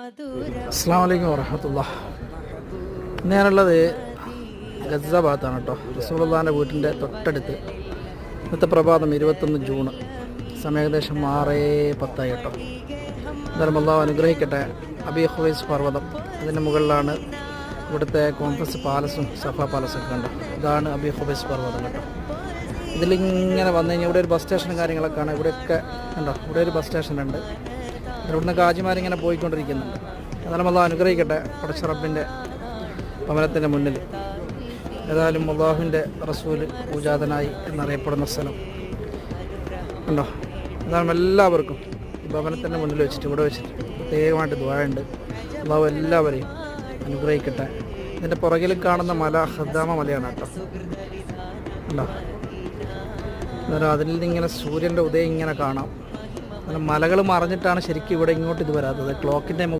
അസ്സലാമു അലൈക്കും വറഹ്മത്തുള്ളാഹി. ഞാനുള്ളത് ഗസ ഭാഗത്താണ് കേട്ടോ. റസൂലുള്ളാഹിൻ്റെ വീട്ടിൻ്റെ തൊട്ടടുത്ത്. ഇന്നത്തെ പ്രഭാതം 21 ജൂൺ, സമയം ഏകദേശം 6:10 കേട്ടോ. എന്തായാലും അല്ലാഹു അനുഗ്രഹിക്കട്ടെ. അബീ ഖുബൈസ് പർവ്വതം, അതിൻ്റെ മുകളിലാണ് ഇവിടുത്തെ കോൺഫറൻസ് പാലസും സഫ പാലസൊക്കെ കണ്ടോ. ഇതാണ് അബീ ഖുബൈസ് പർവ്വതം കേട്ടോ. ഇതിലിങ്ങനെ വന്നു കഴിഞ്ഞാൽ ഇവിടെ ഒരു ബസ് സ്റ്റേഷനും കാര്യങ്ങളൊക്കെ ആണ്. ഇവിടെയൊക്കെ ഉണ്ടോ, ഇവിടെ ഒരു ബസ് സ്റ്റേഷനുണ്ട്. ഇവിടുന്ന് കാജിമാരിങ്ങനെ പോയിക്കൊണ്ടിരിക്കുന്നുണ്ട്. എന്നാലും അല്ലാഹു അനുഗ്രഹിക്കട്ടെ. പടച്ച റബ്ബിൻ്റെ ഭവനത്തിൻ്റെ മുന്നിൽ ഏതായാലും അല്ലാഹുവിൻ്റെ റസൂൽ പൂജാതനായി എന്നറിയപ്പെടുന്ന സ്ഥലം ഉണ്ടോ. എന്നാലും എല്ലാവർക്കും ഈ ഭവനത്തിൻ്റെ മുന്നിൽ വെച്ചിട്ട് ഇവിടെ വെച്ചിട്ട് പ്രത്യേകമായിട്ട് ദുആയുണ്ട്. അല്ലാഹു എല്ലാവരെയും അനുഗ്രഹിക്കട്ടെ. ഇതിൻ്റെ പുറകിൽ കാണുന്ന മല ഹദ്ദാമ മലയാണ് കേട്ടോ. ഉണ്ടോ, എന്നാലും അതിൽ നിന്നിങ്ങനെ സൂര്യൻ്റെ ഉദയം ഇങ്ങനെ കാണാം. അങ്ങനെ മലകൾ മറിഞ്ഞിട്ടാണ് ശരിക്കും ഇവിടെ ഇങ്ങോട്ട് ഇത് വരാത്തത്. ക്ലോക്കിൻ്റെ